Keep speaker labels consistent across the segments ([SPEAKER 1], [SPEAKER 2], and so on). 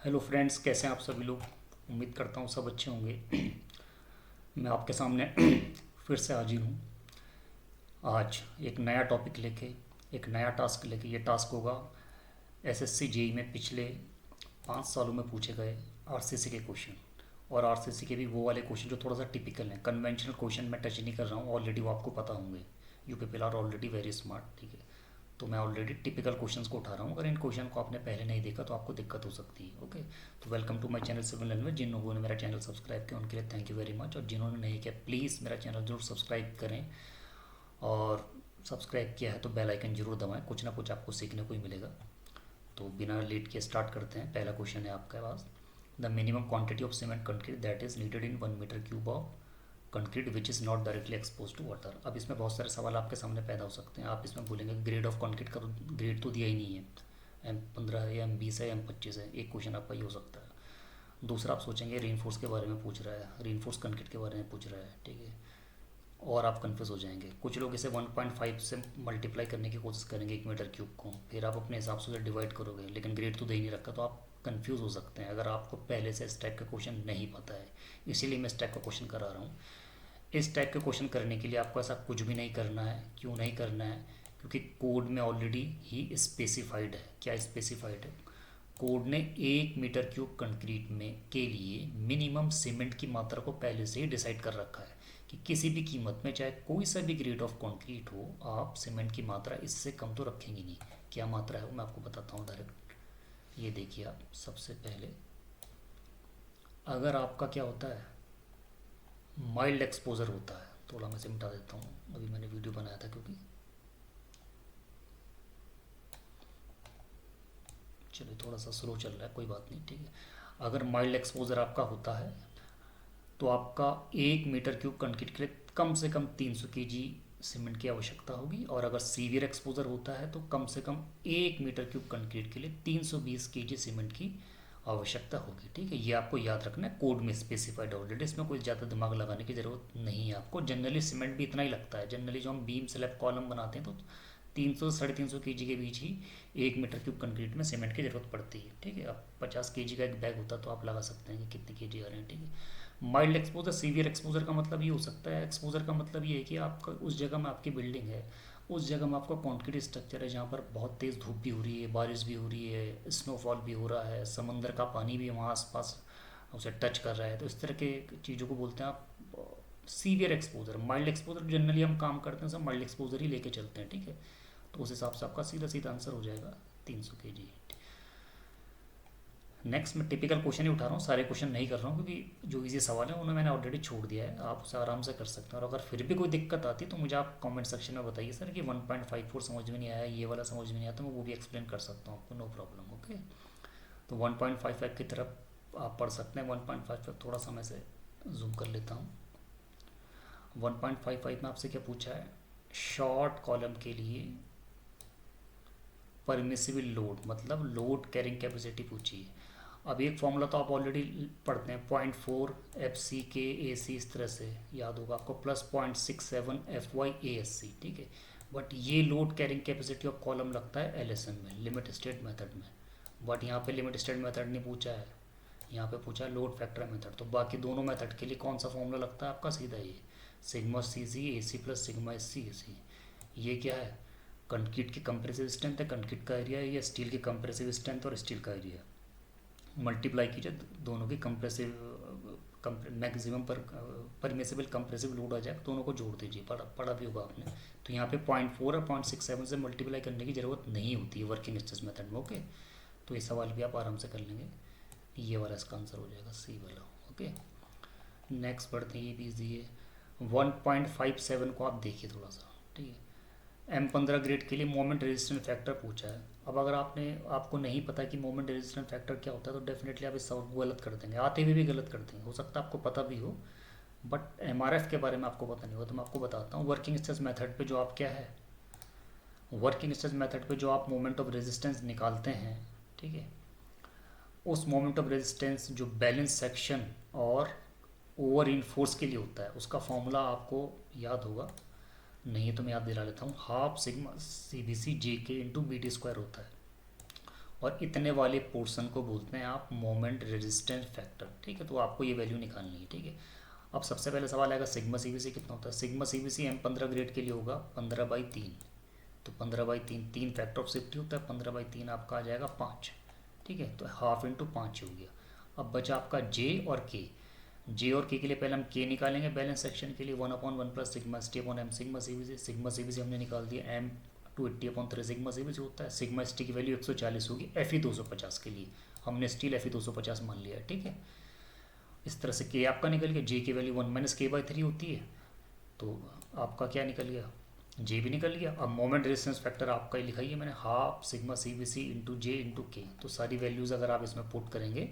[SPEAKER 1] Hello friends, कैसे हैं आप सभी लोग। उम्मीद करता हूँ सब अच्छे होंगे। मैं आपके सामने फिर से हाजिर हूँ आज एक नया टॉपिक लेके, एक नया टास्क लेके। ये टास्क होगा एसएससी जेई में पिछले 5 सालों में पूछे गए आरसीसी के क्वेश्चन। और आरसीसी के भी वो वाले क्वेश्चन जो थोड़ा सा टिपिकल हैं। कन्वेंशनल क्वेश्चन मैं टच नहीं कर रहा हूँ, ऑलरेडी वो आपको पता होंगे। You people are already very smart, ठीक है। तो मैं ऑलरेडी टिपिकल क्वेश्चंस को उठा रहा हूँ। अगर इन क्वेश्चन को आपने पहले नहीं देखा तो आपको दिक्कत हो सकती है, ओके। तो welcome to my channel civil language. जिन लोगों ने मेरा चैनल सब्सक्राइब किया उनके लिए थैंक यू वेरी मच, और जिन्होंने नहीं किया प्लीज़ मेरा चैनल जरूर सब्सक्राइब करें। और सब्सक्राइब किया है तो बेल आइकन जरूर दबाएं, कुछ ना कुछ आपको सीखने को ही मिलेगा। तो बिना लेट के स्टार्ट करते हैं। पहला क्वेश्चन है आपके पास, the minimum quantity of cement concrete that is needed in 1 metre cube of concrete which is not directly expose to water. अब इसमें बहुत सारे सवाल आपके सामने पैदा हो सकते हैं। आप इसमें बोलेंगे ग्रेड ऑफ कंक्रीट का तो ग्रेड तो दिया ही नहीं है, M15 है, M20 है, M25 है। एक क्वेश्चन आपका ये हो सकता है। दूसरा आप सोचेंगे रेनफोर्स के बारे में पूछ रहा है, रेनफोर्स कंक्रीट के बारे में पूछ रहा है, ठीक है। और आप कन्फ्यूज़ हो जाएंगे। कुछ लोग इसे 1.5 से मल्टीप्लाई करने की कोशिश करेंगे 1 मीटर क्यूब को, फिर आप अपने हिसाब से उसे डिवाइड करोगे, लेकिन ग्रेड तो दे ही नहीं रखा, तो आप कंफ्यूज हो सकते हैं अगर आपको पहले से इस टाइप का क्वेश्चन नहीं पता है। इसीलिए मैं इस टाइप का क्वेश्चन करा रहा हूँ। इस टाइप के क्वेश्चन करने के लिए आपको ऐसा कुछ भी नहीं करना है। क्यों नहीं करना है? क्योंकि कोड में ऑलरेडी ही स्पेसिफाइड है। क्या स्पेसिफाइड है? कोड ने 1 मीटर क्यूब कंक्रीट में के लिए मिनिमम सीमेंट की मात्रा को पहले से ही डिसाइड कर रखा है कि किसी भी कीमत में, चाहे कोई सा भी ग्रेड ऑफ कंक्रीट हो, आप सीमेंट की मात्रा इससे कम तो रखेंगे नहीं। क्या मात्रा है वो मैं आपको बताता हूँ डायरेक्ट। ये देखिए आप, सबसे पहले अगर आपका क्या होता है, माइल्ड एक्सपोजर होता है, थोड़ा मैं सिमटा देता हूँ, अभी मैंने वीडियो बनाया था क्योंकि, चलिए थोड़ा सा स्लो चल रहा है, कोई बात नहीं, ठीक है। अगर माइल्ड एक्सपोजर आपका होता है तो आपका 1 मीटर क्यूब कंक्रीट के लिए कम से कम 300 kg सीमेंट की आवश्यकता होगी। और अगर सीवियर एक्सपोजर होता है तो कम से कम 1 मीटर क्यूब कंक्रीट के लिए 320 kg सीमेंट की आवश्यकता होगी, ठीक है। ये आपको याद रखना है, कोड में स्पेसिफाइड ऑलरेडी, इसमें कोई ज़्यादा दिमाग लगाने की ज़रूरत नहीं है आपको। जनरली सीमेंट भी इतना ही लगता है। जनरली जो हम बीम स्लैब कॉलम बनाते हैं तो 300 से 350 kg के बीच ही 1 मीटर क्यूब कंक्रीट में सीमेंट की ज़रूरत पड़ती है, ठीक है। अब 50 kg का एक बैग होता तो आप लगा सकते हैं कि कितने kg आ रहे हैं, ठीक है। माइल्ड एक्सपोजर, सीवियर एक्सपोजर का मतलब ये हो सकता है, एक्सपोजर का मतलब ये है कि आपका उस जगह में आपकी बिल्डिंग है, उस जगह में आपका कंक्रीट स्ट्रक्चर है जहाँ पर बहुत तेज़ धूप भी हो रही है, बारिश भी हो रही है, स्नोफॉल भी हो रहा है, समंदर का पानी भी वहाँ आसपास उसे टच कर रहा है। तो इस तरह के चीज़ों को बोलते हैं आप severe exposure. Mild exposure generally हम काम करते हैं सब माइल्ड एक्सपोजर ही लेके चलते हैं, ठीक है। तो उस हिसाब से आपका सीधा सीधा आंसर हो जाएगा 300 kg। नेक्स्ट मैं टिपिकल क्वेश्चन ही उठा रहा हूँ, सारे क्वेश्चन नहीं कर रहा हूँ क्योंकि जो इजी सवाल है उन्हें मैंने ऑलरेडी छोड़ दिया है, आप उसे आराम से कर सकते हैं। और अगर फिर भी कोई दिक्कत आती है तो मुझे आप कमेंट सेक्शन में बताइए सर कि 1.54 समझ में नहीं आया, ये वाला समझ में नहीं आया, तो मैं वो भी एक्सप्लेन कर सकता हूँ आपको, नो प्रॉब्लम, ओके। तो 1.55 की तरफ आप पढ़ सकते हैं। 1.55 थोड़ा सा मैं से जूम कर लेता हूँ। 1.55 में आपसे क्या पूछा है, शॉर्ट कॉलम के लिए परमिसिबल लोड, मतलब लोड कैरिंग कैपेसिटी पूछी है। अब एक फॉर्मूला तो आप ऑलरेडी पढ़ते हैं, 0.4 FC के AC, इस तरह से याद होगा आपको, प्लस 0.67 FY ASC, ठीक है। बट ये load carrying capacity of column लगता है LSM में, लिमिट स्टेट मेथड में। बट यहाँ पे लिमिट स्टेट मेथड नहीं पूछा है, यहाँ पे पूछा है लोड फैक्टर मेथड। तो बाकी दोनों मेथड के लिए कौन सा फॉर्मूला लगता है आपका, सीधा ये sigma CC AC plus sigma SC AC। ये क्या है, कंक्रीट की कंप्रेसिव स्ट्रेंथ है, कंक्रीट का एरिया है, या स्टील की कंप्रेसिव स्ट्रेंथ और स्टील का एरिया, मल्टीप्लाई कीजिए दोनों की कंप्रेसिव मैक्सिमम पर परमिसिबल कंप्रेसिव लोड आ जाए, दोनों को जोड़ दीजिए, पढ़ा भी होगा आपने। तो यहाँ पे 0.4 और 0.67 से मल्टीप्लाई करने की ज़रूरत नहीं होती है वर्किंग स्ट्रेस मेथड में, ओके। तो ये सवाल भी आप आराम से कर लेंगे। ये वाला इसका आंसर हो जाएगा, सी वाला, ओके। नेक्स्ट बढ़ते हैं, ये भी ईजी है। 1.57 को आप देखिए थोड़ा सा, ठीक है। M15 ग्रेड के लिए मोमेंट रेजिस्टेंस फैक्टर पूछा है। अब अगर आपको नहीं पता कि मोमेंट रेजिस्टेंस फैक्टर क्या होता है तो डेफिनेटली आप इस सवाल को गलत कर देंगे, आते हुए भी गलत कर देंगे। हो सकता है आपको पता भी हो बट MRF के बारे में आपको पता नहीं हो। तो मैं आपको बताता हूँ, वर्किंग स्ट्रेस मेथड पे जो आप क्या है, वर्किंग स्ट्रेस मेथड पे जो आप मोमेंट ऑफ रेजिस्टेंस निकालते हैं, ठीक है, उस मोमेंट ऑफ रेजिस्टेंस जो बैलेंस सेक्शन और ओवर इन फोर्स के लिए होता है, उसका फॉर्मूला आपको याद होगा, नहीं तो मैं याद दिला लेता हूँ। Half sigma CBC JK into BT square होता है। और इतने वाले पोर्शन को बोलते हैं आप मोमेंट रेजिस्टेंस फैक्टर। ठीक है, तो आपको ये वैल्यू निकालनी है। ठीक है, अब सबसे पहले सवाल आएगा सिग्मा सीवीसी कितना होता है। सिग्मा सीवीसी M15 ग्रेड के लिए होगा 15/3। तो 15/3, 3 फैक्टर ऑफ सेफ्टी होता है, 15/3 आपका आ जाएगा 5। ठीक है, तो हाफ इंटू 5 हो गया। अब बचा आपका जे और के। जे और के लिए पहले हम के निकालेंगे बैलेंस सेक्शन के लिए, 1/1 plus sigma S T upon M sigma C V C. Sigma C V C हमने निकाल दिया, एम 280/3 सिग्मा सीवीसी होता है। सिग्मा एस टी की वैल्यू 140 होगी एफ ई 250 के लिए, हमने स्टील एफ ई 250 मान लिया है। ठीक है, इस तरह से के आपका निकल गया, जे की वैल्यू 1 - k/3 होती है, तो आपका क्या निकल गया, जे भी निकल गया। अब मोमेंट रेजिस्टेंस फैक्टर आपका ही लिखाई है मैंने, half sigma C V C into J into K. तो सारी वैल्यूज़ अगर आप इसमें पुट करेंगे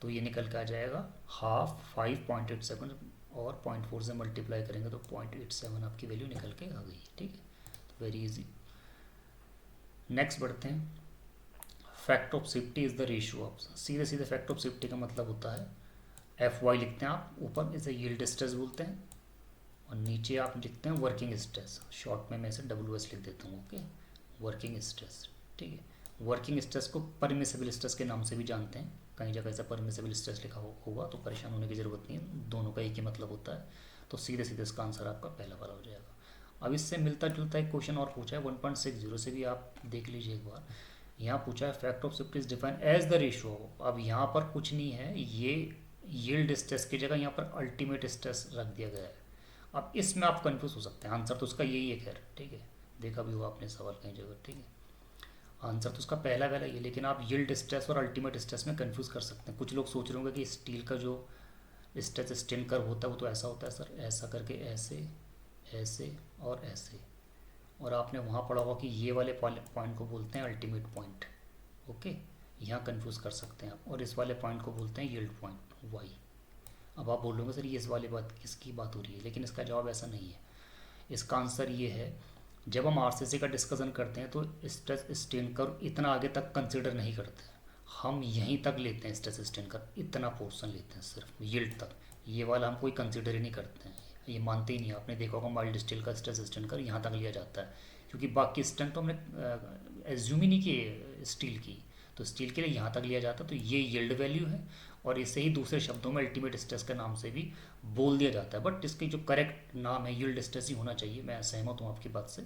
[SPEAKER 1] तो ये निकल के आ जाएगा हाफ 5.87, और 0.4 से मल्टीप्लाई करेंगे तो 0.87 आपकी वैल्यू निकल के आ गई। ठीक है, तो वेरी इजी। नेक्स्ट बढ़ते हैं, fact of safety is the ratio of, सीधे सीधे फैक्ट ऑफ सेफ्टी का मतलब होता है एफ वाई लिखते हैं आप, ऊपर इसे यील्ड स्ट्रेस बोलते हैं, और नीचे आप लिखते हैं वर्किंग स्ट्रेस, शॉर्ट में मैं इसे WS लिख देता हूँ। Okay, working stress. ठीक है, वर्किंग स्ट्रेस को परमिसिबल स्ट्रेस के नाम से भी जानते हैं, कहीं जगह ऐसा परमिसिबल स्ट्रेस लिखा होगा तो परेशान होने की ज़रूरत नहीं है, दोनों का एक ही मतलब होता है। तो सीधे सीधे इसका आंसर आपका पहला वाला हो जाएगा। अब इससे मिलता जुलता एक क्वेश्चन और पूछा है 1.60 से भी, आप देख लीजिए एक बार। यहाँ पूछा है fact of safety is define as the ratio. अब यहाँ पर कुछ नहीं है, ये यील्ड स्ट्रेस की जगह यहाँ पर अल्टीमेट स्ट्रेस रख दिया गया है। अब इसमें आप कंफ्यूज हो सकते हैं, आंसर तो उसका यही है खैर। ठीक है, देखा भी होगा आपने सवाल कहीं जगह। ठीक है, आंसर तो उसका पहला वाला ही है, लेकिन आप यील्ड स्ट्रेस और अल्टीमेट स्ट्रेस में कंफ्यूज कर सकते हैं। कुछ लोग सोच रहे होंगे कि स्टील का जो स्ट्रेस स्ट्रेन कर्व होता है वो तो ऐसा होता है सर, ऐसा करके ऐसे ऐसे और ऐसे, और आपने वहाँ पढ़ा होगा कि ये वाले पॉइंट को बोलते हैं अल्टीमेट पॉइंट। ओके, यहाँ कंफ्यूज कर सकते हैं आप, और इस वाले पॉइंट को बोलते हैं यील्ड पॉइंट वाई। अब आप बोलोगे सर ये इस वाले बात किसकी बात हो रही है, लेकिन इसका जवाब ऐसा नहीं है। इसका आंसर ये है, जब हम आरसीसी का डिस्कशन करते हैं तो स्ट्रेस स्ट्रेन कर्व इतना आगे तक कंसिडर नहीं करते हैं, हम यहीं तक लेते हैं स्ट्रेस स्ट्रेन कर्व, इतना पोर्शन लेते हैं सिर्फ यील्ड तक, ये वाला हम कोई कंसिडर ही नहीं करते हैं, ये मानते ही नहीं। आपने देखा होगा माइल्ड स्टील का स्ट्रेस स्ट्रेन कर्व यहाँ तक लिया जाता है, क्योंकि बाकी स्ट्रेंथ तो हमने एज्यूम ही नहीं किए स्टील की, तो स्टील के लिए यहाँ तक लिया जाता है। तो ये यील्ड वैल्यू है, और इसे ही दूसरे शब्दों में अल्टीमेट स्ट्रेस के नाम से भी बोल दिया जाता है, बट इसकी जो करेक्ट नाम है यील्ड स्ट्रेस ही होना चाहिए। मैं सहमत हूँ आपकी बात से,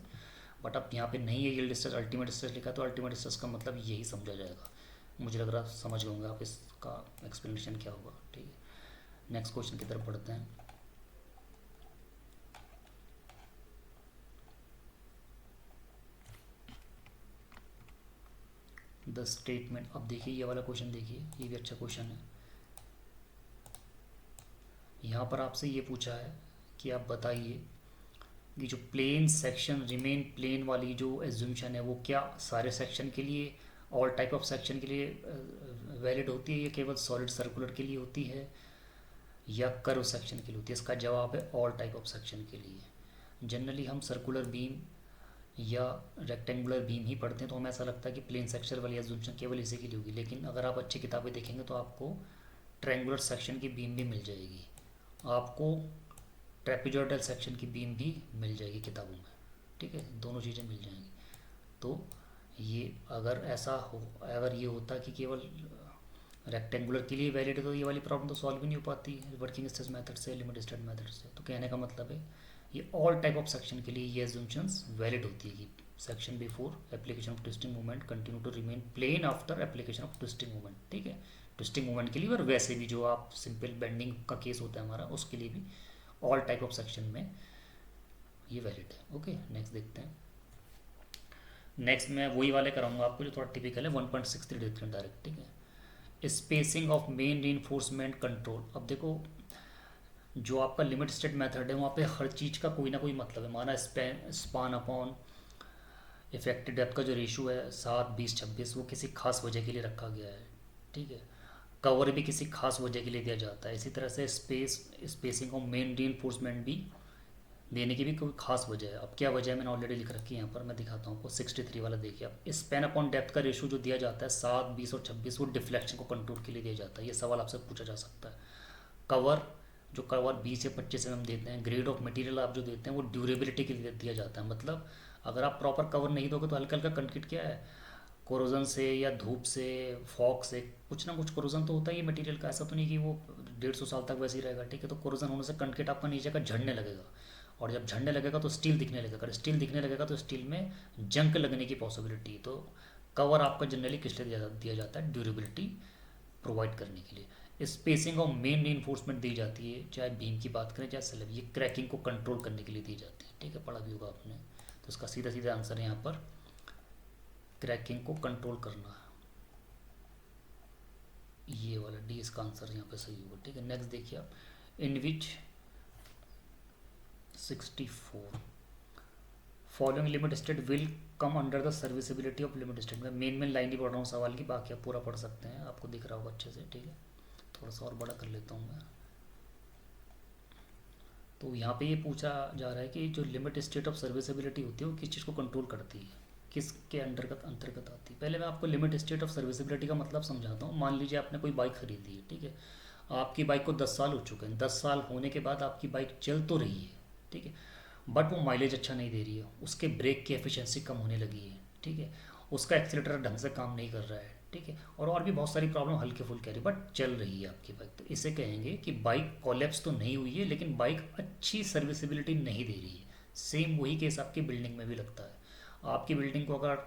[SPEAKER 1] बट अब यहाँ पे नहीं है यील्ड स्ट्रेस, अल्टीमेट स्ट्रेस लिखा, तो अल्टीमेट स्ट्रेस का मतलब यही समझा जाएगा। मुझे लग रहा समझ गए होंगे आप इसका एक्सप्लेनेशन क्या होगा। ठीक है, नेक्स्ट क्वेश्चन की तरफ बढ़ते हैं। द स्टेटमेंट, अब देखिए ये वाला क्वेश्चन देखिए, ये भी अच्छा क्वेश्चन है। यहाँ पर आपसे ये पूछा है कि आप बताइए कि जो प्लेन सेक्शन रिमेन प्लेन वाली जो एज्यूमशन है वो क्या सारे सेक्शन के लिए, ऑल टाइप ऑफ सेक्शन के लिए वैलिड होती है, या केवल सॉलिड सर्कुलर के लिए होती है, या कर्व सेक्शन के लिए होती है। इसका जवाब है ऑल टाइप ऑफ सेक्शन के लिए। जनरली हम सर्कुलर बीम या रेक्टेंगुलर बीम ही पढ़ते हैं, तो हमें ऐसा लगता है कि प्लेन सेक्शन वाली एज्यूमशन केवल इसी के लिए होगी, लेकिन अगर आप अच्छी किताबें देखेंगे तो आपको ट्रायंगुलर सेक्शन की बीम भी मिल जाएगी, आपको ट्रेपेजॉइडल सेक्शन की बीम भी मिल जाएगी किताबों में। ठीक है, दोनों चीज़ें मिल जाएंगी। तो ये अगर ऐसा हो, अगर ये होता कि केवल रेक्टेंगुलर के लिए वैलिड है, तो ये वाली प्रॉब्लम तो सॉल्व ही नहीं हो पाती वर्किंग स्ट्रेस मेथड से, लिमिट स्टेट मेथड से। तो कहने का मतलब है ये ऑल टाइप ऑफ सेक्शन के लिए ये एज्यूमशंस वैलिड होती है कि section before application of twisting movement continue to remain plane after application of twisting movement. ठीक है, ट्विस्टिंग मूवमेंट के लिए, और वैसे भी जो आप सिंपल बेंडिंग का केस होता है हमारा, उसके लिए भी ऑल टाइप ऑफ सेक्शन में ये वैलिड है। ओके, नेक्स्ट देखते हैं। नेक्स्ट मैं वही वाले कराऊंगा आपको जो थोड़ा टिपिकल है, 1.63 डिग्री डायरेक्ट। ठीक है, spacing of main reinforcement control. अब देखो जो आपका लिमिट स्टेट मेथड है वहाँ पे हर चीज़ का कोई ना कोई मतलब है, माना स्पान अपॉन इफेक्टिव डेप्थ का जो रेशो है 7, 20, 26, वो किसी खास वजह के लिए रखा गया है। ठीक है, कवर भी किसी खास वजह के लिए दिया जाता है। इसी तरह से स्पेसिंग ऑफ मेन रीइंफोर्समेंट भी देने की भी कोई खास वजह है। अब क्या वजह है मैंने ऑलरेडी लिख रखी है यहाँ पर, मैं दिखाता हूँ आपको। 63 वाला देखिए आप, स्पैन अपॉन डेप्थ का रेशो जो दिया जाता है 7, 20 और 26, वो डिफ्लेक्शन को कंट्रोल के लिए दिया जाता है। ये सवाल आपसे पूछा जा सकता है। कवर, जो कवर 20 या 25 mm देते हैं, ग्रेड ऑफ मटेरियल आप जो देते हैं वो ड्यूरेबिलिटी के लिए दिया जाता है। मतलब अगर आप प्रॉपर कवर नहीं दोगे तो हल्का हल्का कंक्रीट क्या है, कोरोजन से या धूप से, फॉग से, कुछ ना कुछ कोरोजन तो होता ही है मटेरियल का। ऐसा तो नहीं कि वो 150 साल तक वैसे ही रहेगा, ठीक है। तो कोरोजन होने से कंक्रीट आपका नीचे का झड़ने लगेगा, और जब झड़ने लगेगा तो स्टील दिखने लगेगा, अगर स्टील दिखने लगेगा तो स्टील में जंक लगने की पॉसिबिलिटी। तो कवर आपका जनरली किस लिए दिया जाता है? ड्यूरेबिलिटी प्रोवाइड करने के लिए। स्पेसिंग और मेन रीइंफोर्समेंट दी जाती है, चाहे बीम की बात करें चाहे स्लैब, ये क्रैकिंग को कंट्रोल करने के लिए दी जाती है, ठीक है, पढ़ा भी होगा आपने। तो इसका सीधा सीधा आंसर है यहाँ पर क्रैकिंग को कंट्रोल करना है, ये वाला डी इसका आंसर यहाँ पे सही होगा, ठीक है। नेक्स्ट देखिए आप, इन विच 64 following limit state will come under the serviceability of limit state. मैं मेन लाइन ही पढ़ रहा हूँ सवाल की, बाकी आप पूरा पढ़ सकते हैं, आपको दिख रहा होगा अच्छे से, ठीक है। थोड़ा सा और बड़ा कर लेता हूँ मैं। तो यहाँ पे ये पूछा जा रहा है कि जो लिमिट स्टेट ऑफ सर्विसिबिलिटी होती है वो किस चीज़ को कंट्रोल करती है, किसके अंतर्गत आती है। पहले मैं आपको लिमिट स्टेट ऑफ सर्विसिबिलिटी का मतलब समझाता हूँ। मान लीजिए आपने कोई बाइक खरीदी है, ठीक है, आपकी बाइक को 10 साल हो चुके हैं, 10 साल होने के बाद आपकी बाइक चल तो रही है, ठीक है, बट वो माइलेज अच्छा नहीं दे रही है, उसके ब्रेक की एफिशिएंसी कम होने लगी है, ठीक है, उसका एक्सीलेटर ढंग से काम नहीं कर रहा है, ठीक है, और भी बहुत सारी प्रॉब्लम हल्के फुल्के आ रही, बट चल रही है आपकी बाइक। तो इसे कहेंगे कि बाइक कोलैप्स तो नहीं हुई है, लेकिन बाइक अच्छी सर्विसिबिलिटी नहीं दे रही है। सेम वही केस आपकी बिल्डिंग में भी लगता है। आपकी बिल्डिंग को अगर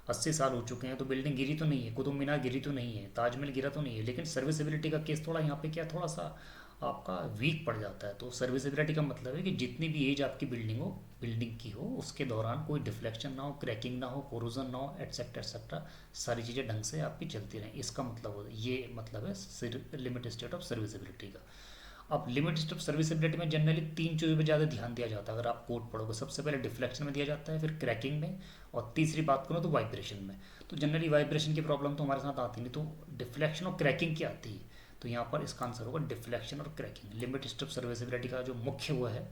[SPEAKER 1] 80 साल हो चुके हैं तो बिल्डिंग गिरी तो नहीं है, कुतुब मीनार गिरी तो नहीं है, ताजमहल गिरा तो नहीं है, लेकिन सर्विसिबिलिटी का केस थोड़ा यहाँ पे क्या थोड़ा सा आपका वीक पड़ जाता है। तो सर्विसिबिलिटी का मतलब है कि जितनी भी एज आपकी बिल्डिंग की हो, उसके दौरान कोई डिफ्लेक्शन ना हो, क्रैकिंग ना हो, कोरोजन ना हो, एटसेट्रा एटसेट्रा, सारी चीज़ें ढंग से आपकी चलती रहें। इसका मतलब ये मतलब है लिमिट स्टेट ऑफ सर्विसिबिलिटी का। अब लिमिट स्टेट ऑफ सर्विसिबिलिटी में जनरली 3 चीज़ों पर ज़्यादा ध्यान दिया जाता है। अगर आप कोड पढ़ोगे, सबसे पहले डिफ्लेक्शन में दिया जाता है, फिर क्रैकिंग में, और तीसरी बात करो तो वाइब्रेशन में। तो जनरली वाइब्रेशन की प्रॉब्लम तो हमारे साथ आती नहीं, तो डिफ्लेक्शन और क्रैकिंग की आती है। तो यहाँ पर इसका आंसर होगा डिफ्लेक्शन और cracking. Limit state of serviceability का जो मुख्य वो है,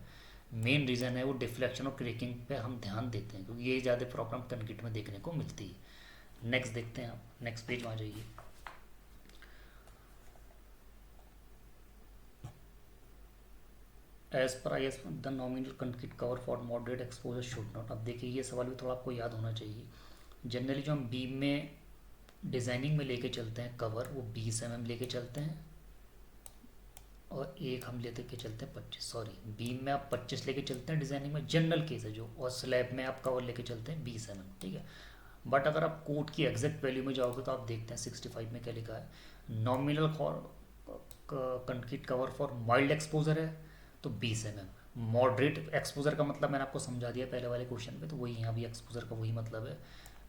[SPEAKER 1] मेन रीज़न है वो डिफ्लेक्शन और क्रैकिंग पे हम ध्यान देते हैं, क्योंकि ये ज़्यादा प्रॉब्लम कंक्रीट में देखने को मिलती है। नेक्स्ट देखते हैं आप, नेक्स्ट पेज में आ जाइए। As per I S the nominal concrete cover for moderate exposure should not. अब देखिए ये सवाल भी थोड़ा आपको याद होना चाहिए। जनरली जो हम बीम में डिज़ाइनिंग में लेके चलते हैं कवर, वो 20 mm लेके चलते हैं, और एक हम लेते के चलते हैं 25, सॉरी बीम में आप 25 लेके चलते हैं डिज़ाइनिंग में, जनरल केस है जो, और स्लैब में आप कवर लेके चलते हैं 20 mm, ठीक है। बट अगर आप कोड की एग्जैक्ट वैल्यू में जाओगे तो आप देखते हैं 65 में क्या लिखा है, nominal concrete cover for mild exposure है तो 20 mm। मॉडरेट एक्सपोजर का मतलब मैंने आपको समझा दिया पहले वाले क्वेश्चन पे, तो वही यहाँ भी एक्सपोजर का वही मतलब है,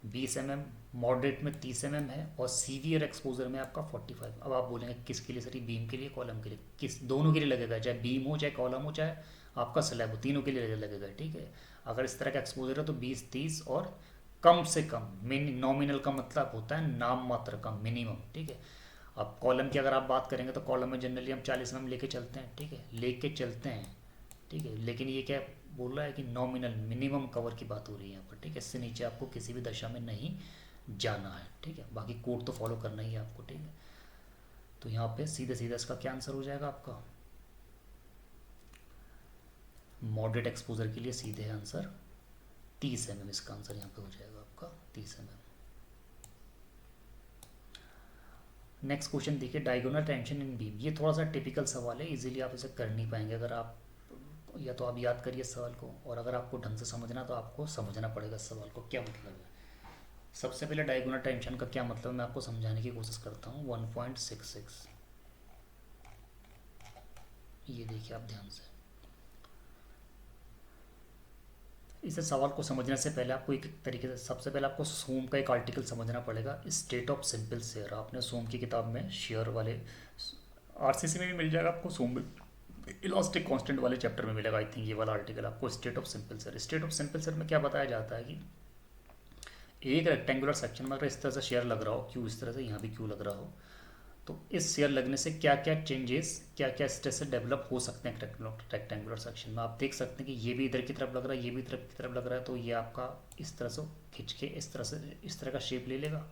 [SPEAKER 1] 20 mm, मॉडरेट में 30 mm है, और सीवियर एक्सपोजर में आपका 45। अब आप बोलेंगे किसके लिए सर, बीम के लिए कॉलम के लिए, किस दोनों के लिए लगेगा, चाहे बीम हो चाहे कॉलम हो चाहे आपका स्लैब हो, तीनों के लिए लगेगा, ठीक है। अगर इस तरह का एक्सपोजर है तो 20, 30 और कम से कम, नॉमिनल का मतलब होता है नाम मात्र का, मिनिमम, ठीक है। अब कॉलम की अगर आप बात करेंगे तो कॉलम में जनरली हम 40 mm लेके चलते हैं, ठीक है, लेके चलते हैं, ठीक है, लेकिन ये क्या बोल रहा है कि नॉमिनल मिनिमम कवर की बात हो रही है यहाँ पर, ठीक है। इससे नीचे आपको किसी भी दशा में नहीं जाना है, ठीक है, बाकी कोड तो फॉलो करना ही है आपको, ठीक है। तो यहाँ पे सीधे सीधा इसका क्या आंसर हो जाएगा आपका, मॉडरेट एक्सपोजर के लिए सीधे आंसर 30 mm, इसका आंसर यहाँ पे हो जाएगा आपका 30 mm। नेक्स्ट क्वेश्चन देखिए, डायगोनल टेंशन इन बीम। ये थोड़ा सा टिपिकल सवाल है, इजीली आप इसे कर नहीं पाएंगे। अगर आप या तो आप याद करिए इस सवाल को, और अगर आपको ढंग से समझना तो आपको समझना पड़ेगा इस सवाल को क्या मतलब है। सबसे पहले डायगोनल टेंशन का क्या मतलब है मैं आपको समझाने की कोशिश करता हूँ। 1.66, ये देखिए आप ध्यान से, इस सवाल को समझने से पहले आपको एक तरीके से, सबसे पहले आपको सोम का एक आर्टिकल समझना पड़ेगा, स्टेट ऑफ सिंपल शेयर। आपने सोम की किताब में शेयर वाले, आरसीसी में भी मिल जाएगा आपको, सोम में इलास्टिक कांस्टेंट वाले चैप्टर में मिलेगा आई थिंक ये वाला आर्टिकल आपको, state of simple share. State of simple share में क्या बताया जाता है कि एक रेक्टेंगुलर सेक्शन में अगर इस तरह से शेयर लग रहा हो, क्यू इस तरह से, यहाँ भी क्यू लग रहा हो, तो इस शेयर लगने से क्या क्या चेंजेस, क्या क्या स्ट्रेस से डेवलप हो सकते हैं रेक्टेंगुलर सेक्शन में। आप देख सकते हैं कि ये भी इधर की तरफ लग रहा है, ये भी इधर की तरफ लग रहा है, तो ये आपका इस तरह से खिंच के इस तरह से, इस तरह का शेप ले लेगा,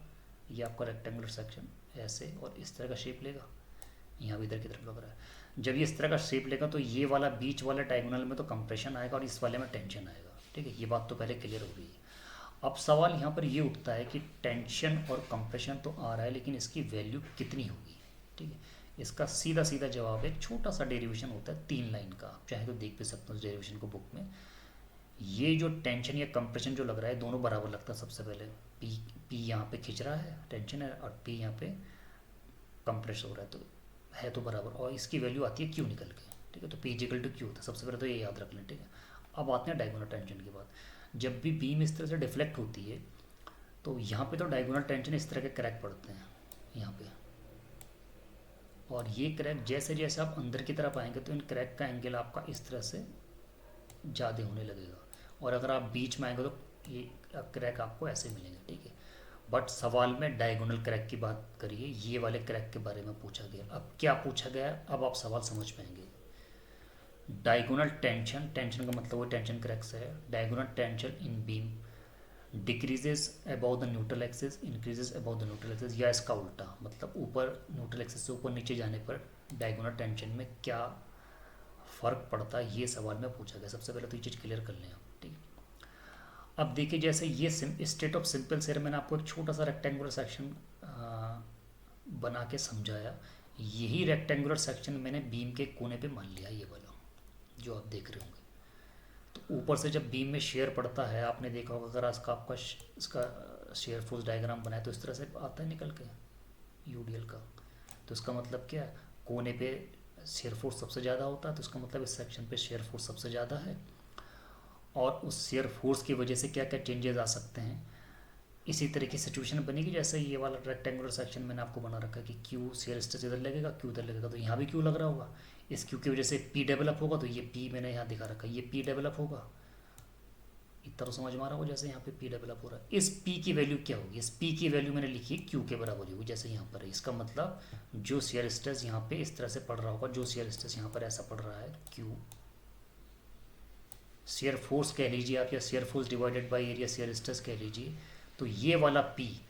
[SPEAKER 1] ये आपका रेक्टेंगुलर सेक्शन ऐसे, और इस तरह का शेप लेगा, यहाँ भी इधर की तरफ लग रहा है। जब ये इस तरह का शेप लेगा तो ये वाला बीच वाला डायगोनल में तो कंप्रेशन आएगा और इस वाले में टेंशन आएगा, ठीक है। ये बात तो पहले क्लियर हो गई है। अब सवाल यहाँ पर ये उठता है कि टेंशन और कंप्रेशन तो आ रहा है, लेकिन इसकी वैल्यू कितनी होगी। ठीक है, इसका सीधा सीधा जवाब एक छोटा सा डेरिवेशन होता है 3 लाइन का, आप चाहे तो देख भी सकते हो उस डेरिवेशन को बुक में। ये जो टेंशन या कंप्रेशन जो लग रहा है दोनों बराबर लगता है। सबसे पहले पी पी यहाँ पे खींच रहा है टेंशन है, और पी यहाँ पे कंप्रेस हो रहा है, तो बराबर, और इसकी वैल्यू आती है क्यू निकल के। ठीक है, तो पी इजिकल टू क्यू होता है। सबसे पहले तो ये याद रख लें। ठीक है, अब आते हैं डायगोनल टेंशन के बाद। जब भी बीम इस तरह से डिफ्लेक्ट होती है तो यहाँ पे तो डायगोनल टेंशन इस तरह के क्रैक पड़ते हैं यहाँ पे, और ये क्रैक जैसे जैसे आप अंदर की तरफ आएंगे तो इन क्रैक का एंगल आपका इस तरह से ज़्यादा होने लगेगा, और अगर आप बीच में आएंगे तो ये क्रैक आपको ऐसे मिलेंगे। ठीक है, बट सवाल में डायगोनल क्रैक की बात करिए, ये वाले क्रैक के बारे में पूछा गया। अब क्या पूछा गया है, अब आप सवाल समझ पाएंगे। डायगोनल टेंशन, टेंशन का मतलब वो टेंशन क्रैक से है। Diagonal tension in beam decreases about the neutral axis, increases about the neutral axis, या इसका उल्टा, मतलब ऊपर न्यूट्रल एक्सिस से ऊपर नीचे जाने पर डायगोनल टेंशन में क्या फ़र्क पड़ता है, ये सवाल में पूछा गया। सबसे पहले तो ये चीज़ क्लियर कर लें आप। ठीक है, अब देखिए, जैसे ये स्टेट ऑफ सिंपल सेयर मैंने आपको एक छोटा सा रेक्टेंगुलर सेक्शन बना के समझाया। यही रेक्टेंगुलर सेक्शन मैंने बीम के कोने पे मान लिया, ये वाला जो आप देख रहे होंगे। तो ऊपर से जब बीम में शेयर पड़ता है, आपने देखा होगा, अगर इसका शेयर फोर्स डायग्राम बनाए तो इस तरह से आता है निकल के यूडीएल का। तो इसका मतलब क्या है, कोने पे शेयर फोर्स सबसे ज़्यादा होता है, तो इसका मतलब इस सेक्शन पे शेयर फोर्स सबसे ज़्यादा है, और उस शेयर फोर्स की वजह से क्या क्या चेंजेस आ सकते हैं। इसी तरह की सिचुएशन बनेगी जैसे ये वाला रेक्टेंगुलर सेक्शन मैंने आपको बना रखा है कि क्यू शेयर स्ट्रेस इधर लगेगा, क्यू इधर लगेगा, तो यहाँ भी क्यू लग रहा होगा। इस क्यू की वजह से पी डेवलप होगा, तो ये पी मैंने यहाँ दिखा रखा है, ये पी डेवलप होगा। इतना तो समझ में आ रहा हो जैसे यहाँ पे पी डेवलप हो रहा है। इस पी की वैल्यू क्या होगी, इस पी की वैल्यू मैंने लिखी है क्यू के बराबर होगी, जैसे यहाँ पर है। इसका मतलब जो शेयर स्ट्रेस यहाँ पे इस तरह से पड़ रहा होगा, जो शेयर स्ट्रेस यहाँ पर ऐसा पड़ रहा है क्यू, शेयर फोर्स कह लीजिए आप, या shear force divided by area shear stress कह लीजिए, तो ये वाला पी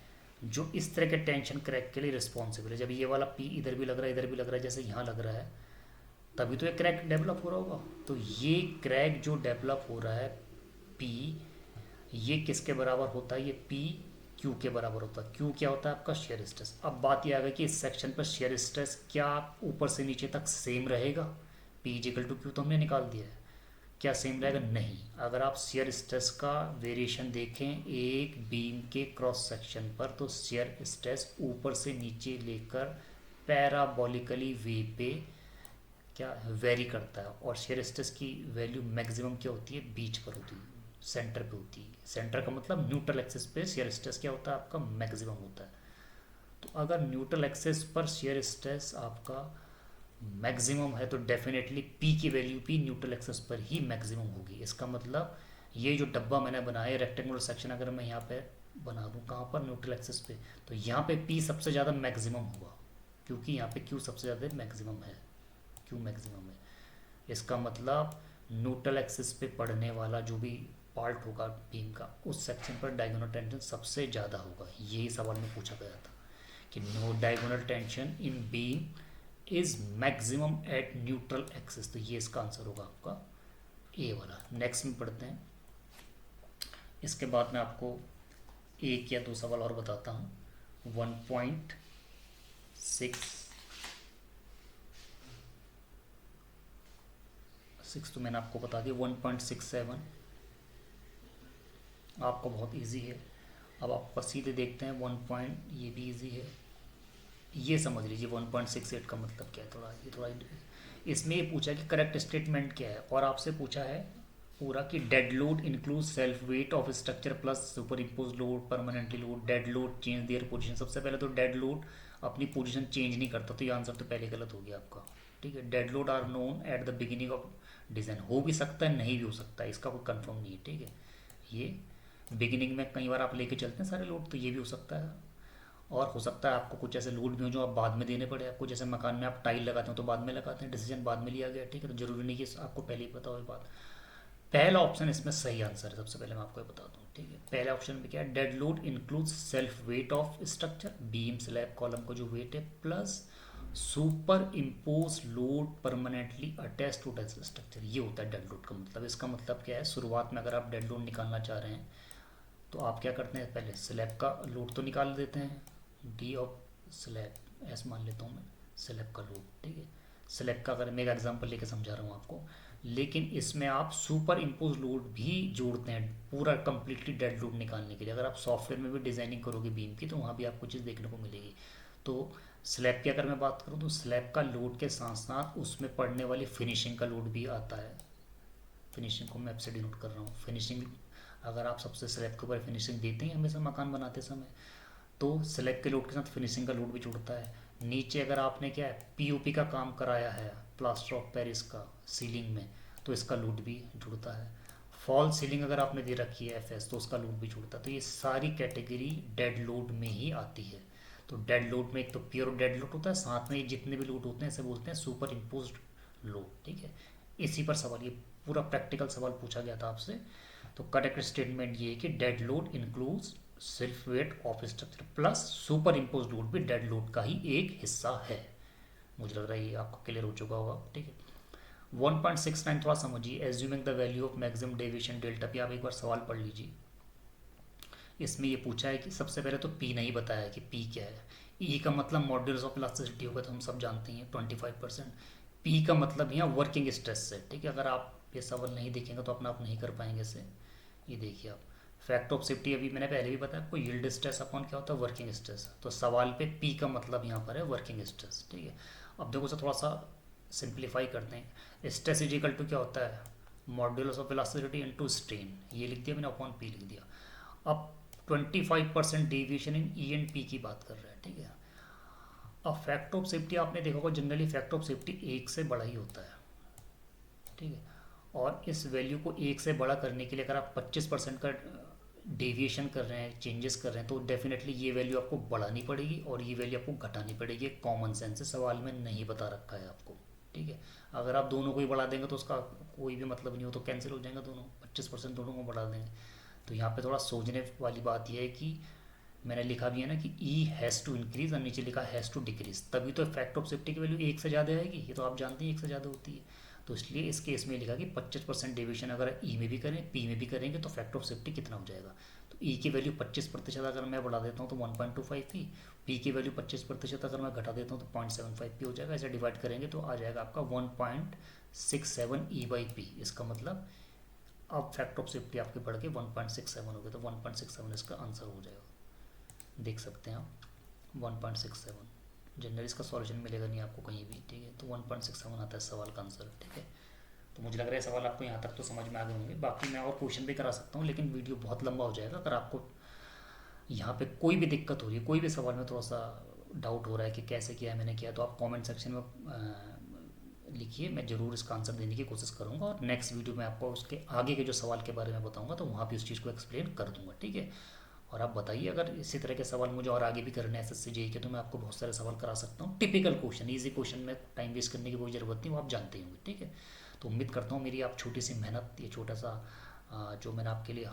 [SPEAKER 1] जो इस तरह के टेंशन क्रैक के लिए रिस्पॉन्सिबल है। जब ये वाला पी इधर भी लग रहा है, इधर भी लग रहा है, जैसे यहाँ लग रहा है, तभी तो ये क्रैक डेवलप हो रहा होगा। तो ये क्रैक जो डेवलप हो रहा है पी, ये किसके बराबर होता है, ये पी क्यू के बराबर होता है। क्यू क्या होता है आपका, शेयर स्ट्रेस। अब बात यह आ गई कि इस सेक्शन पर शेयर स्ट्रेस क्या ऊपर से नीचे तक सेम रहेगा, पी इजिकल टू क्यू तो हमने निकाल दिया है, क्या सेम रहेगा, नहीं। अगर आप शेयर स्ट्रेस का वेरिएशन देखें एक बीम के क्रॉस सेक्शन पर, तो शेयर स्ट्रेस ऊपर से नीचे लेकर पैराबोलिकली वे पे क्या वेरी करता है, और शेयर स्ट्रेस की वैल्यू मैक्सिमम क्या होती है, बीच पर होती है, सेंटर पे होती है। सेंटर का मतलब न्यूट्रल एक्सिस पे शेयर स्ट्रेस क्या होता है आपका, मैक्सिमम होता है। तो अगर न्यूट्रल एक्सिस पर शेयर स्ट्रेस आपका मैक्सिमम है, तो डेफिनेटली पी की वैल्यू पी न्यूट्रल एक्सिस पर ही मैक्सिमम होगी। इसका मतलब ये जो डब्बा मैंने बनाया रेक्टेंगुलर सेक्शन, अगर मैं यहाँ पे बना दूँ कहाँ पर, न्यूट्रल एक्सिस पे, तो यहाँ पे पी सबसे ज़्यादा मैक्सिमम होगा, क्योंकि यहाँ पे क्यू सबसे ज़्यादा मैक्सिमम है, क्यू मैक्सिमम है। इसका मतलब न्यूट्रल एक्सिस पे पड़ने वाला जो भी पार्ट होगा बीम का, उस सेक्शन पर डायगोनल टेंशन सबसे ज़्यादा होगा। यही सवाल में पूछा गया था कि no diagonal tension in beam is maximum at neutral axis, तो ये इसका आंसर होगा आपका ए वाला। नेक्स्ट में पढ़ते हैं, इसके बाद मैं आपको एक या दो सवाल और बताता हूँ। 1.6 तो मैंने आपको बता दिया, 1.67 आपका बहुत इजी है। अब आपका सीधे देखते हैं 1 ये भी इजी है, ये समझ लीजिए 1.68 का मतलब क्या है। थोड़ा इसमें ये पूछा कि करेक्ट स्टेटमेंट क्या है, और आपसे पूछा है पूरा कि dead load include self weight of structure plus superimpose load permanently load, dead load change their position. सबसे पहले तो डेड लोड अपनी पोजीशन चेंज नहीं करता, तो ये आंसर तो पहले गलत हो गया आपका। ठीक है, dead load are known at the beginning of design, हो भी सकता है नहीं भी हो सकता है, इसका कोई कंफर्म नहीं है। ठीक है, ये बिगिनिंग में कई बार आप लेके चलते हैं सारे लोड, तो ये भी हो सकता है, और हो सकता है आपको कुछ ऐसे लोड भी हो जो आप बाद में देने पड़े आपको, जैसे मकान में आप टाइल लगाते हो तो बाद में लगाते हैं, डिसीजन बाद में लिया गया। ठीक है, तो जरूरी नहीं कि आपको पहले ही पता हो ये बात। पहला ऑप्शन इसमें सही आंसर है, सबसे पहले मैं आपको ये बता दूँ। ठीक है, पहले ऑप्शन में क्या है, dead load includes self weight of structure, beam slab column का जो वेट है, plus superimpose load permanently attach to structure, ये होता है डेड लोड का मतलब। इसका मतलब क्या है, शुरुआत में अगर आप डेड लोड निकालना चाह रहे हैं तो आप क्या करते हैं, पहले स्लैब का लोड तो निकाल देते हैं, डी ऑफ स्लैब ऐसे मान लेता हूँ मैं, स्लैब का लोड, ठीक है। स्लैब का अगर मैं एक एग्जांपल लेके समझा रहा हूँ आपको, लेकिन इसमें आप सुपर इम्पोज लोड भी जोड़ते हैं पूरा कंप्लीटली डेड लोड निकालने के लिए। अगर आप सॉफ्टवेयर में भी डिजाइनिंग करोगे बीम की तो वहाँ भी आपको चीज़ देखने को मिलेगी। तो स्लैब की अगर मैं बात करूँ तो स्लैब का लोड के साथ साथ उसमें पड़ने वाली फिनिशिंग का लोड भी आता है। फिनिशिंग को मैं आपसे डिनोट कर रहा हूँ। फिनिशिंग अगर आप सबसे स्लैब के ऊपर फिनिशिंग देते हैं हमेशा मकान बनाते समय, तो स्लैब के लोड के साथ फिनिशिंग का लोड भी जुड़ता है। नीचे अगर आपने क्या है पीओपी का काम कराया है, प्लास्टर ऑफ पेरिस का सीलिंग में, तो इसका लोड भी जुड़ता है। फॉल सीलिंग अगर आपने दे रखी है एफएस तो उसका लोड भी जुड़ता है। तो ये सारी कैटेगरी डेड लोड में ही आती है। तो डेड लोड में एक तो प्योर डेड लोड होता है, साथ में ये जितने भी लोड होते हैं इसे बोलते हैं सुपर इम्पोज्ड लोड, ठीक है। इसी पर सवाल, ये पूरा प्रैक्टिकल सवाल पूछा गया था आपसे। तो करेक्ट स्टेटमेंट ये है कि dead load includes self weight of structure plus superimpose load भी डेड लोड का ही एक हिस्सा है। मुझे लग रहा है ये आपको क्लियर हो चुका होगा, ठीक है। 1.69 थोड़ा समझिए, assuming the value of maximum deviation delta P. आप एक बार सवाल पढ़ लीजिए। इसमें ये पूछा है कि सबसे पहले तो पी नहीं बताया है कि पी क्या है। ई का मतलब मॉड्यूलस ऑफ इलास्टिसिटी होगा, तो हम सब जानते हैं 25%। पी का मतलब यहाँ वर्किंग स्ट्रेस है, ठीक है। अगर आप ये सवाल नहीं देखेंगे तो अपना आप नहीं कर पाएंगे इसे। ये देखिए आप, फैक्ट ऑफ सेफ्टी अभी मैंने पहले भी बताया आपको, यील्ड स्ट्रेस अपॉन क्या होता है वर्किंग स्ट्रेस। तो सवाल पे पी का मतलब यहाँ पर है वर्किंग स्ट्रेस, ठीक है। अब देखो सर थोड़ा सा सिंप्लीफाई करते हैं। स्ट्रेस इज इक्वल टू क्या होता है, modulus of elasticity into strain, ये लिख दिया मैंने, अपॉन पी लिख दिया। अब 25% deviation in E and P की बात कर रहे हैं, ठीक है। अब फैक्ट ऑफ सेफ्टी आपने देखा होगा, जनरली फैक्ट ऑफ सेफ्टी एक से बड़ा ही होता है, ठीक है। और इस वैल्यू को एक से बड़ा करने के लिए अगर आप 25% का डेविएशन कर रहे हैं, चेंजेस कर रहे हैं, तो डेफिनेटली ये वैल्यू आपको बढ़ानी पड़ेगी और ये वैल्यू आपको घटानी पड़ेगी। कॉमन सेंस से सवाल में नहीं बता रखा है आपको, ठीक है। अगर आप दोनों को ही बढ़ा देंगे तो उसका कोई भी मतलब नहीं हो, तो कैंसिल हो जाएगा दोनों, 25% दोनों को बढ़ा देंगे। तो यहाँ पे थोड़ा सोचने वाली बात यह है कि मैंने लिखा भी है ना कि ई हैज़ टू इंक्रीज और नीचे लिखा हैज़ टू डिक्रीज, तभी तो फैक्ट ऑफ सेफ्टी की वैल्यू एक से ज़्यादा आएगी। ये तो आप जानते हैं एक से ज़्यादा होती है। तो इसलिए इस केस में लिखा कि 25% डेविएशन अगर ई में भी करें पी में भी करेंगे तो फैक्ट ऑफ सेफ्टी कितना हो जाएगा। तो ई की वैल्यू 25% अगर मैं बढ़ा देता हूँ तो 1.25 पी की वैल्यू 25% अगर मैं घटा देता हूँ तो 0.75 पी हो जाएगा। ऐसे डिवाइड करेंगे तो आ जाएगा आपका 1.67 ई बाई पी। इसका मतलब अब फैक्ट ऑफ सेफ्टी आपके बढ़ के 1.67 हो गए, तो 1.67 इसका आंसर हो जाएगा। देख सकते हैं आप 1.67। जनरली इसका सॉल्यूशन मिलेगा नहीं आपको कहीं भी, ठीक है। तो 1.67 आता है सवाल का आंसर, ठीक है। तो मुझे लग रहा है सवाल आपको यहाँ तक तो समझ में आ गए होंगे। बाकी मैं और क्वेश्चन भी करा सकता हूँ लेकिन वीडियो बहुत लंबा हो जाएगा। अगर आपको यहाँ पे कोई भी दिक्कत हो रही है, कोई भी सवाल में थोड़ा सा डाउट हो रहा है कि कैसे किया है मैंने किया, तो आप कमेंट सेक्शन में लिखिए, मैं ज़रूर इसका आंसर देने की कोशिश करूँगा। और नेक्स्ट वीडियो में आपको उसके आगे के जो सवाल के बारे में बताऊँगा तो वहाँ भी उस चीज़ को एक्सप्लेन कर दूँगा, ठीक है। और आप बताइए अगर इसी तरह के सवाल मुझे और आगे भी करने हैं एसएससी जेईई के, तो मैं आपको बहुत सारे सवाल करा सकता हूँ। टिपिकल क्वेश्चन, इजी क्वेश्चन में टाइम वेस्ट करने की कोई ज़रूरत नहीं, वो आप जानते ही होंगे, ठीक है। तो उम्मीद करता हूँ मेरी आप छोटी सी मेहनत, ये छोटा सा जो मैंने आपके लिए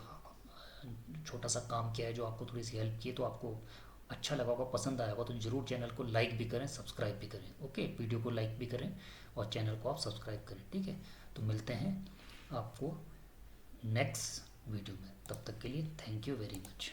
[SPEAKER 1] छोटा सा काम किया है, जो आपको थोड़ी सी हेल्प की है, तो आपको अच्छा लगा होगा, पसंद आया होगा। तो ज़रूर चैनल को लाइक भी करें, सब्सक्राइब भी करें, ओके। वीडियो को लाइक भी करें और चैनल को आप सब्सक्राइब करें, ठीक है। तो मिलते हैं आपको नेक्स्ट वीडियो में, तब तक के लिए थैंक यू वेरी मच।